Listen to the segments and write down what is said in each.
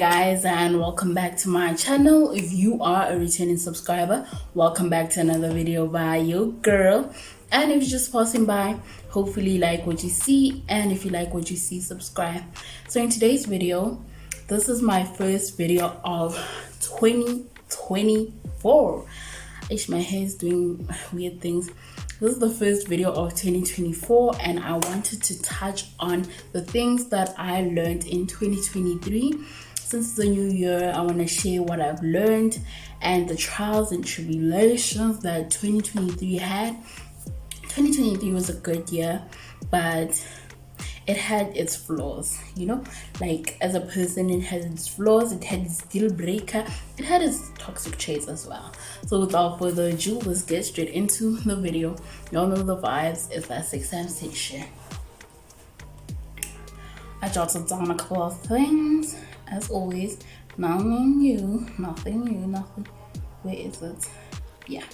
guys, and welcome back to my channel. If you are a returning subscriber, welcome back to another video by your girl. And if you're just passing by, hopefully you like what you see, and if you like what you see, subscribe. So in today's video, this is my first video of 2024. My hair is doing weird things. This is the first video of 2024, and I wanted to touch on the things that I learned in 2023. Since it's a new year, I want to share what I've learned and the trials and tribulations that 2023 had. 2023 was a good year, but it had its flaws, like as a person, it had its flaws, it had its deal breaker, it had its toxic traits as well. So without further ado, let's get straight into the video. Y'all know the vibes. It's that 6 time section. I jotted down a couple of things, as always. Nothing new. Where is it? Yeah.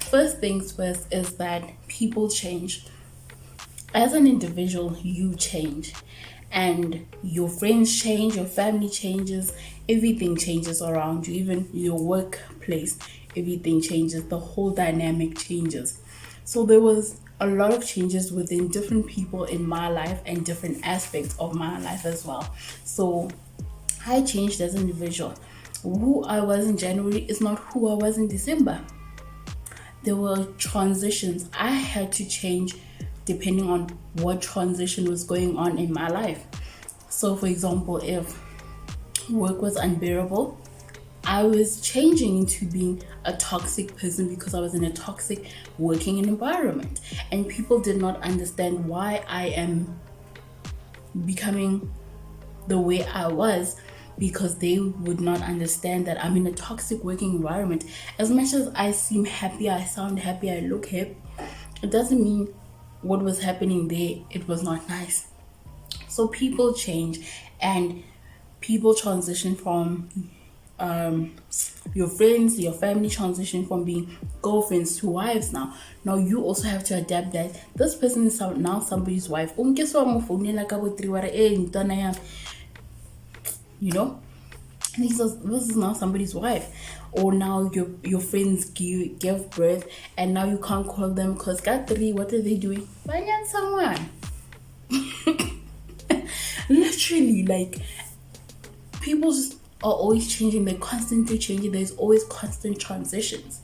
First things first is that people change. As an individual, you change, and your friends change, your family changes, everything changes around you, even your workplace, everything changes, the whole dynamic changes. So there was a lot of changes within different people in my life and different aspects of my life as well. So I changed as an individual. Who I was in January is not who I was in December. There were transitions. I had to change depending on what transition was going on in my life. So for example, if work was unbearable, I was changing into being a toxic person because I was in a toxic working environment, and people did not understand why I am becoming the way I was, because they would not understand that I'm in a toxic working environment. As much as I seem happy, I sound happy, I look happy, it doesn't mean what was happening there, it was not nice. So people change, and people transition from your friends, your family transition from being girlfriends to wives. Now you also have to adapt that this person is now somebody's wife. This is now somebody's wife. Or now your friends give birth, and now you can't call them because what are they doing? Banyan someone. Literally, like, people just are always changing, they're constantly changing, there's always constant transitions,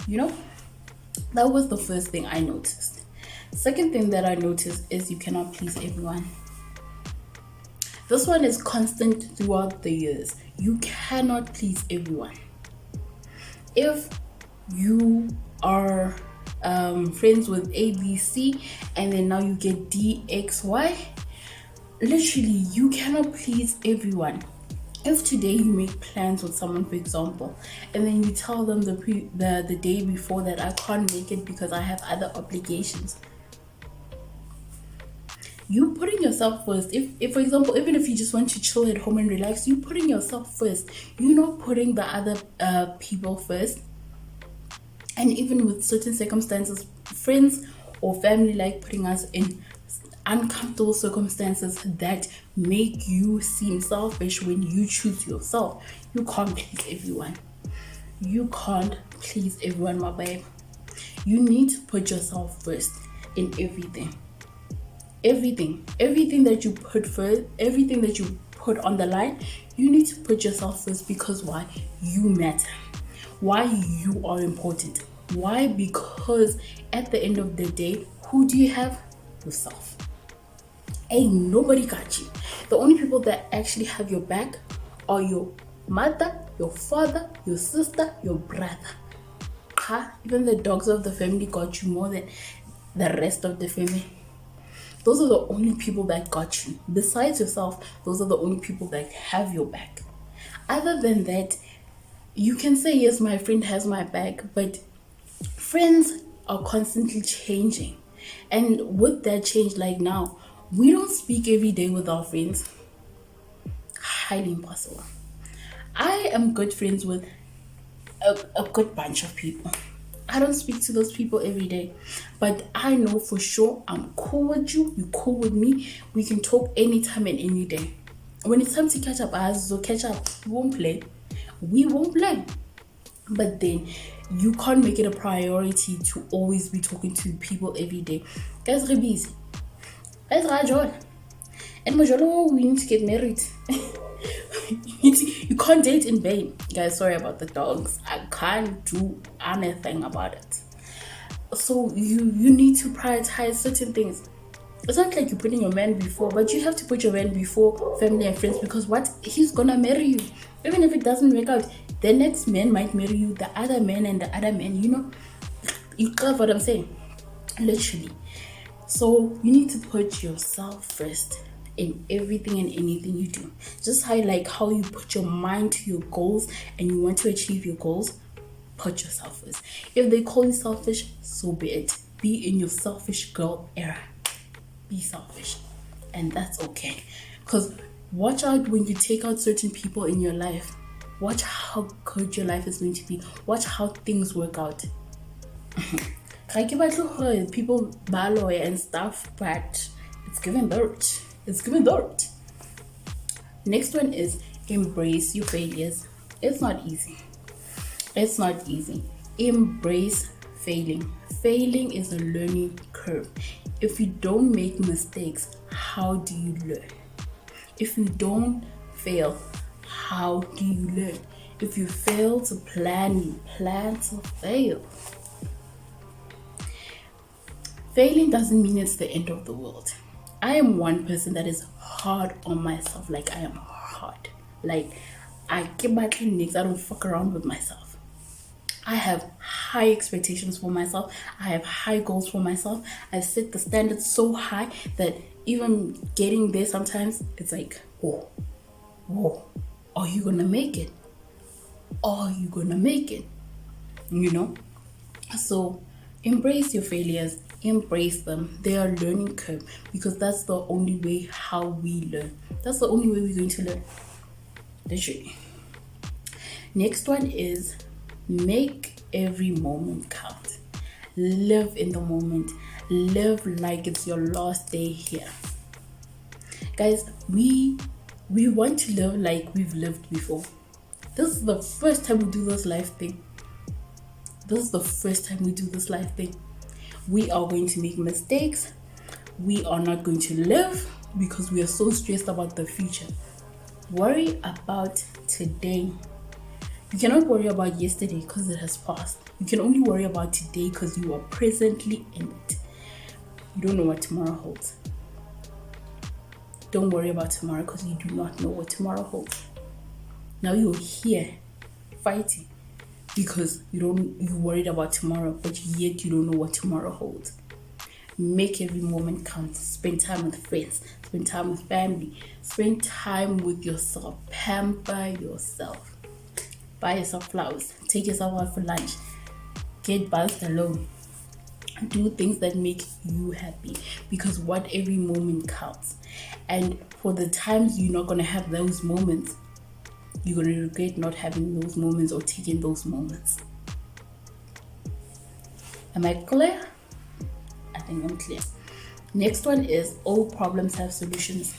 That was the first thing I noticed. Second thing that I noticed is you cannot please everyone. This one is constant throughout the years. You cannot please everyone. If you are friends with ABC and then now you get DXY, literally you cannot please everyone. If today you make plans with someone, for example, and then you tell them the day before that I can't make it because I have other obligations, you putting yourself first. If for example, even if you just want to chill at home and relax, you putting yourself first. You're not putting the other people first. And even with certain circumstances, friends or family like putting us in uncomfortable circumstances that make you seem selfish when you choose yourself. You can't please everyone. You can't please everyone, my babe. You need to put yourself first in everything. Everything that you put first, everything that you put on the line, you need to put yourself first. Because why? You matter. Why? You are important. Why? Because at the end of the day, who do you have? Yourself. Ain't nobody got you. The only people that actually have your back are your mother, your father, your sister, your brother. Even the dogs of the family got you more than the rest of the family. Those are the only people that got you. Besides yourself, those are the only people that have your back. Other than that, you can say, yes, my friend has my back, but friends are constantly changing. And with that change, like now, we don't speak every day with our friends. Highly impossible. I am good friends with a good bunch of people. I don't speak to those people every day, but I know for sure I'm cool with you, you're cool with me. We can talk anytime and any day. When it's time to catch up, as so catch up, we won't play. But then you can't make it a priority to always be talking to people every day. Guys, we're busy. Guys, and Majolo, we need to get married. You can't date in vain. Guys, sorry about the dogs. I can't do anything about it. So you need to prioritize certain things. It's not like you're putting your man before, but you have to put your man before family and friends, because what? He's gonna marry you. Even if it doesn't work out, the next man might marry you, the other man and the other man, you got what I'm saying? Literally. So you need to put yourself first in everything and anything you do. Just how you put your mind to your goals and you want to achieve your goals, put yourself first. If they call you selfish, so be it. Be in your selfish girl era. Be selfish, and that's okay. Because watch out when you take out certain people in your life. Watch how good your life is going to be. Watch how things work out. People baloy and stuff, but it's giving dirt. It's giving dirt. Next one is embrace your failures. It's not easy. It's not easy. Embrace failing. Failing is a learning curve. If you don't make mistakes, how do you learn? If you don't fail, how do you learn? If you fail to plan, you plan to fail. Failing doesn't mean it's the end of the world. I am one person that is hard on myself. I am hard. I keep my clinics. I don't fuck around with myself. I have high expectations for myself. I have high goals for myself. I set the standards so high that even getting there sometimes, it's like, whoa, are you gonna make it? Are you gonna make it? So embrace your failures. Embrace them. They are learning curve, because that's the only way how we learn. That's the only way we're going to learn. Literally. Next one is make every moment count. Live in the moment. Live like it's your last day here. Guys, we want to live like we've lived before. This is the first time we do this life thing. We are going to make mistakes. We are not going to live because we are so stressed about the future. Worry about today. You cannot worry about yesterday because it has passed. You can only worry about today because you are presently in it. You don't know what tomorrow holds. Don't worry about tomorrow because you do not know what tomorrow holds. Now you're here fighting because you worried about tomorrow, but yet you don't know what tomorrow holds. Make every moment count. Spend time with friends. Spend time with family. Spend time with yourself. Pamper yourself. Buy yourself flowers. Take yourself out for lunch. Get buzzed alone. Do things that make you happy, because what every moment counts. And for the times you're not going to have those moments, you're going to regret not having those moments or taking those moments. Am I clear? I think I'm clear. Next one is all problems have solutions.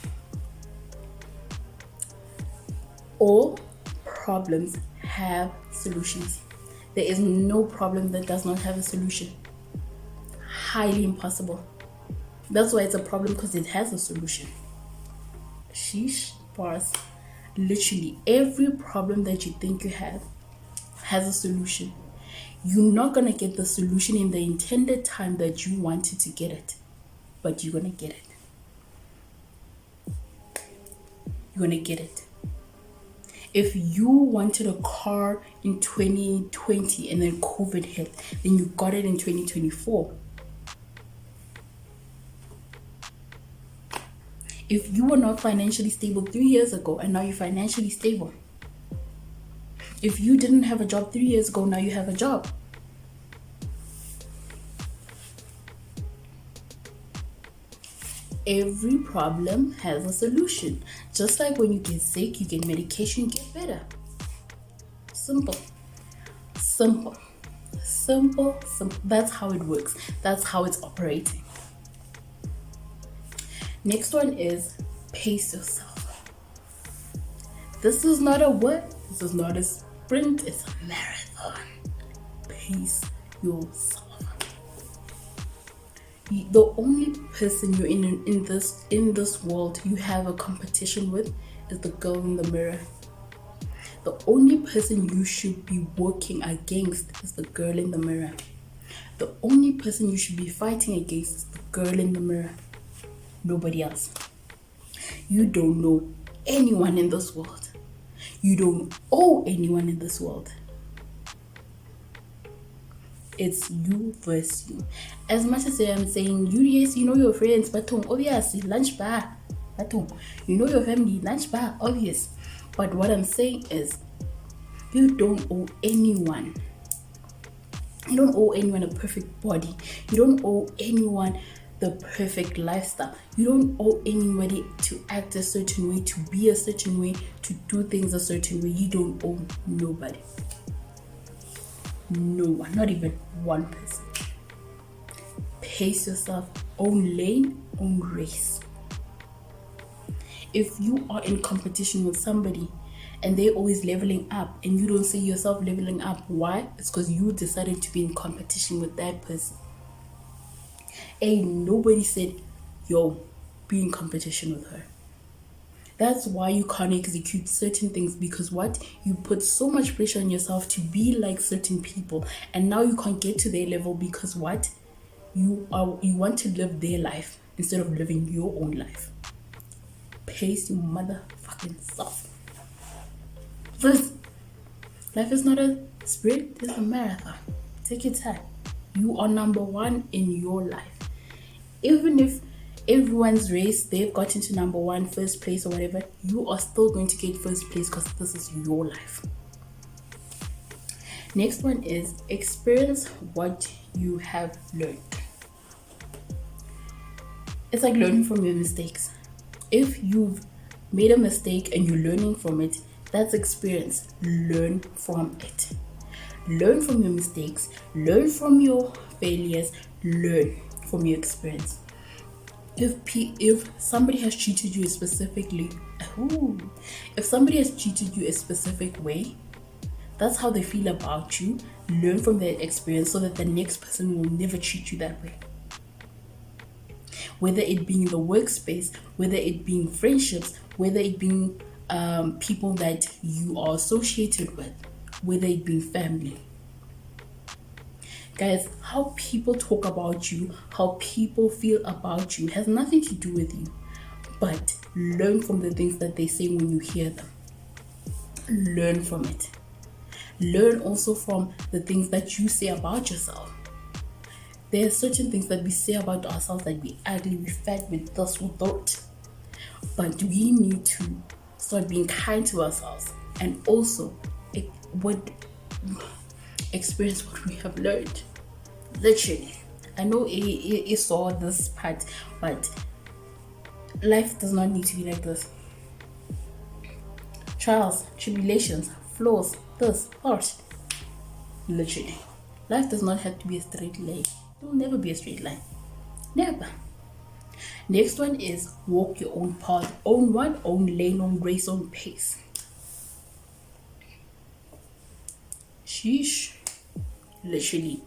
All problems have solutions. There is no problem that does not have a solution. Highly impossible. That's why it's a problem, because it has a solution. Sheesh, bars. Literally every problem that you think you have has a solution. You're not gonna get the solution in the intended time that you wanted to get it, but you're gonna get it. You're gonna get it. If you wanted a car in 2020 and then COVID hit, then you got it in 2024. If you were not financially stable 3 years ago and now you're financially stable. If you didn't have a job 3 years ago, now you have a job. Every problem has a solution. Just like when you get sick, you get medication, you get better. Simple. Simple. Simple. Simple. That's how it works. That's how it's operating. Next one is pace yourself. This is not a what? This is not a sprint, it's a marathon. Pace yourself. The only person you're in this world you have a competition with is the girl in the mirror. The only person you should be working against is the girl in the mirror. The only person you should be fighting against is the girl in the mirror. Nobody else. You don't know anyone in this world. You don't owe anyone in this world. It's you versus you. As much as I'm saying, yes, you know your friends, but obviously, lunch bar. But you know your family, lunch bar, obvious. But what I'm saying is, you don't owe anyone. You don't owe anyone a perfect body. You don't owe anyone the perfect lifestyle. You don't owe anybody to act a certain way, to be a certain way, to do things a certain way. You don't owe nobody. No one, not even one person. Pace yourself, own lane, own race. If you are in competition with somebody and they're always leveling up and you don't see yourself leveling up, why? It's because you decided to be in competition with that person. Ain't nobody said, yo, be in competition with her. That's why you can't execute certain things, because what? You put so much pressure on yourself to be like certain people, and now you can't get to their level because what? You want to live their life instead of living your own life. Pace your motherfucking self. This life is not a sprint, it's a marathon. Take your time. You are number one in your life. Even if everyone's race, they've gotten to number one, first place or whatever, you are still going to get first place because this is your life. Next one is experience what you have learned. It's like learning from your mistakes. If you've made a mistake and you're learning from it, that's experience. Learn from it. Learn from your mistakes. Learn from your failures. Learn from your experience. If somebody has treated you if somebody has treated you a specific way, that's how they feel about you. Learn from their experience so that the next person will never treat you that way. Whether it being the workspace, whether it being friendships, whether it being people that you are associated with, whether it being family. Guys, how people talk about you, how people feel about you has nothing to do with you. But learn from the things that they say when you hear them. Learn from it. Learn also from the things that you say about yourself. There are certain things that we say about ourselves that we ugly, we fat, we this, we that. But we need to start being kind to ourselves and also experience what we have learned. Literally. I know it saw this part, but life does not need to be like this. Trials, tribulations, flaws, this, that. Literally. Life does not have to be a straight line. It will never be a straight line. Never. Next one is walk your own path. Own what? Own lane, own race, own pace. Sheesh. Literally.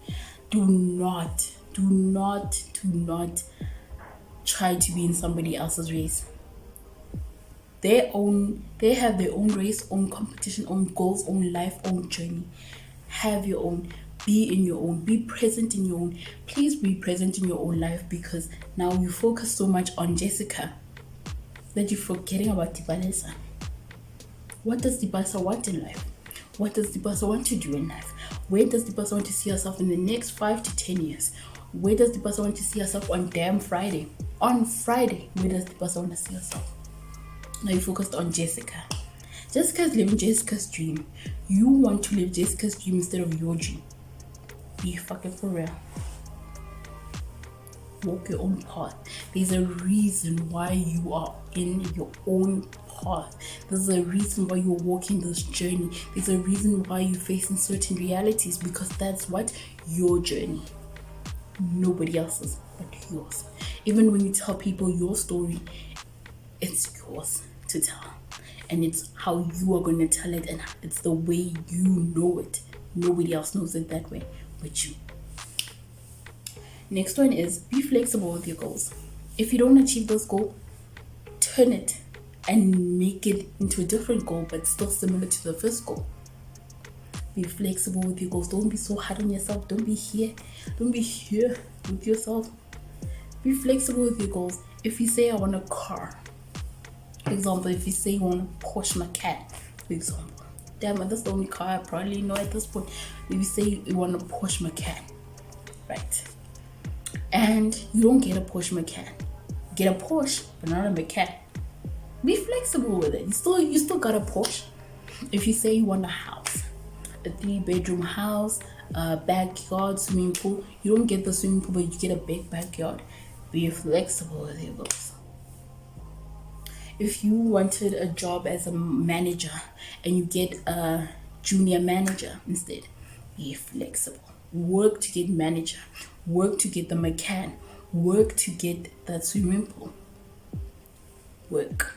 Do not try to be in somebody else's race. They have their own race, own competition, own goals, own life, own journey. Have your own. Be in your own. Be present in your own. Please be present in your own life, because now you focus so much on Jessica that you're forgetting about Dipalesa. What does Dipalesa want in life? What does Dipalesa want to do in life? Where does Dipalesa want to see herself in the next 5 to 10 years? Where does Dipalesa want to see herself on damn Friday? On Friday, where does Dipalesa want to see herself? Now you focused on Jessica. Jessica's living Jessica's dream. You want to live Jessica's dream instead of your dream. Be fucking for real. Walk your own path. There's a reason why you are in your own path. There's a reason why you're walking this journey. There's a reason why you're facing certain realities, because that's what your journey. Nobody else's but yours. Even when you tell people your story, it's yours to tell. and it's how you are going to tell it, and it's the way you know it. Nobody else knows it that way but you. Next one is be flexible with your goals. If you don't achieve this goal, turn it and make it into a different goal, but still similar to the first goal. Be flexible with your goals. Don't be so hard on yourself. Don't be here with yourself. Be flexible with your goals. If you say I want a car, for example, if you say you want a Porsche Macan, for example, damn, that's the only car I probably know at this point. If you say you want a Porsche Macan, right, and you don't get a Porsche Macan, get a Porsche but not a Macan. Be flexible with it. You still got a Porsche. If you say you want a house, a 3-bedroom house, a backyard, swimming pool, you don't get the swimming pool but you get a big backyard. Be flexible with your goals. If you wanted a job as a manager and you get a junior manager instead, be flexible. Work to get manager. Work to get the Macan. Work to get that swimming pool. Work.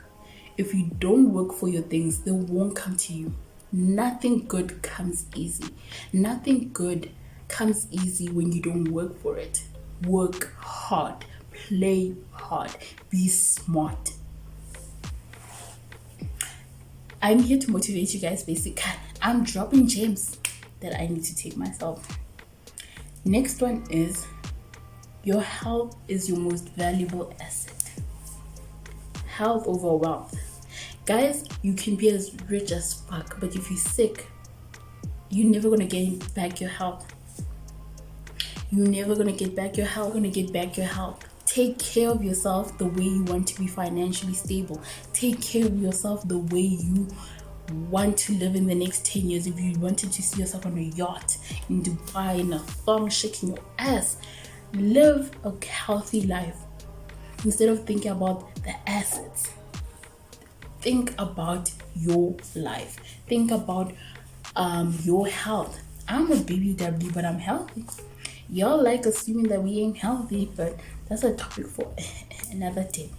If you don't work for your things, they won't come to you. Nothing good comes easy. Nothing good comes easy when you don't work for it. Work hard. Play hard. Be smart. I'm here to motivate you guys, basically. I'm dropping gems that I need to take myself. Next one is your health is your most valuable asset. Health over wealth. Guys, you can be as rich as fuck, but if you're sick, you're never gonna get back your health. You're never gonna get back your health. Take care of yourself the way you want to be financially stable. Take care of yourself the way you want to live in the next 10 years. If you wanted to see yourself on a yacht in Dubai, in a thong, shaking your ass, live a healthy life. Instead of thinking about the assets, think about your life. Think about your health. I'm a BBW, but I'm healthy. Y'all like assuming that we ain't healthy, but that's a topic for another day,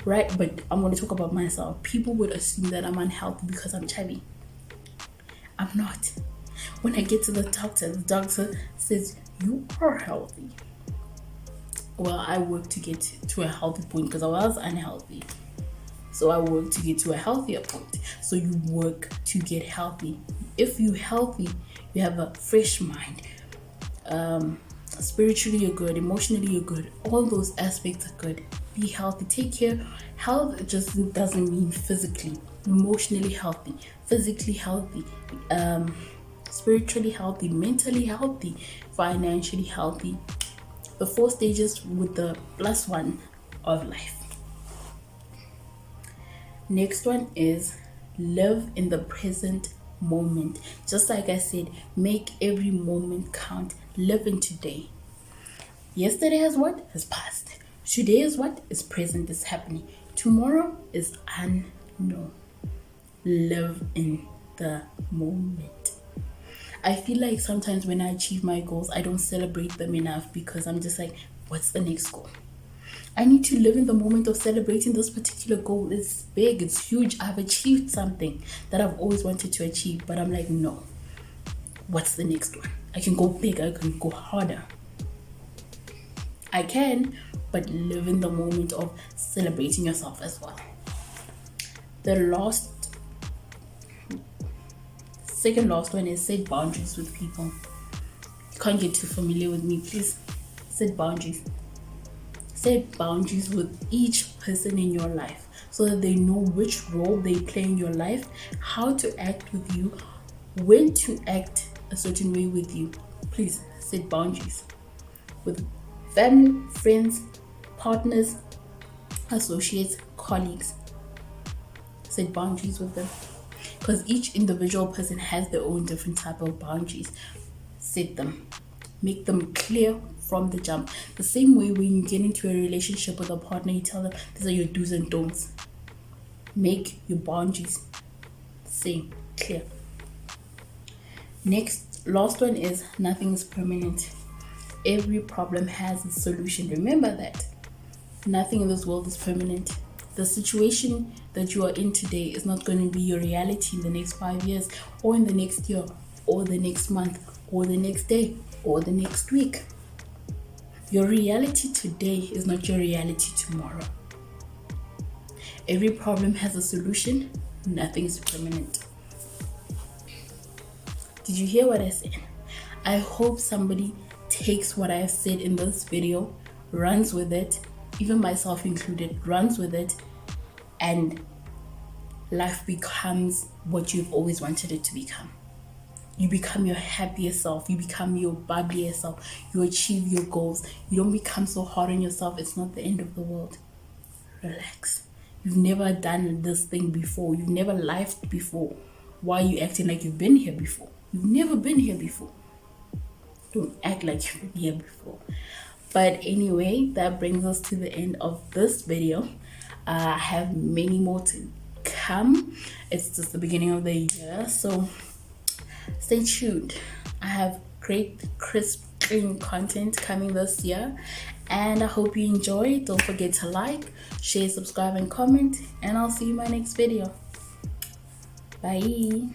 right? But I'm going to talk about myself. People would assume that I'm unhealthy because I'm chubby. I'm not. When I get to the doctor says, you are healthy. Well, I work to get to a healthy point because I was unhealthy. So I work to get to a healthier point. So you work to get healthy. If you're healthy, you have a fresh mind. Spiritually you're good, emotionally you're good. All those aspects are good. Be healthy. Take care. Health just doesn't mean physically. Emotionally healthy, physically healthy, spiritually healthy, mentally healthy, financially healthy. The 4 stages with the +1 of life. Next one is live in the present moment. Just like I said, make every moment count. Live in today. Yesterday has passed. Today is present, is happening. Tomorrow is unknown. Live in the moment. I feel like sometimes when I achieve my goals, I don't celebrate them enough because I'm just like, what's the next goal? I need to live in the moment of celebrating this particular goal. It's big, it's huge. I've achieved something that I've always wanted to achieve, but I'm like, no. What's the next one? I can go bigger, I can go harder. I can, but live in the moment of celebrating yourself as well. The second last one is set boundaries with people. You can't get too familiar with me, please. Set boundaries. Set boundaries with each person in your life so that they know which role they play in your life, how to act with you, when to act a certain way with you. Please set boundaries with family, friends, partners, associates, colleagues. Set boundaries with them because each individual person has their own different type of boundaries. Set them. Make them clear from the jump. The same way when you get into a relationship with a partner, you tell them these are your do's and don'ts. Make your boundaries same, clear. Next, last one is nothing is permanent. Every problem has a solution. Remember that. Nothing in this world is permanent. The situation that you are in today is not going to be your reality in the next 5 years, or in the next year, or the next month, or the next day, or the next week. Your reality today is not your reality tomorrow. Every problem has a solution. Nothing is permanent. Did you hear what I said? I hope somebody takes what I said in this video, runs with it, even myself included, runs with it, and life becomes what you've always wanted it to become. You become your happiest self. You become your bubbliest self. You achieve your goals. You don't become so hard on yourself. It's not the end of the world. Relax. You've never done this thing before. You've never lived before. Why are you acting like you've been here before? You've never been here before. Don't act like you've been here before. But anyway, that brings us to the end of this video. I have many more to come. It's just the beginning of the year, so stay tuned. I have great, crisp, clean content coming this year, and I hope you enjoy. Don't forget to like, share, subscribe, and comment, and I'll see you in my next video. Bye.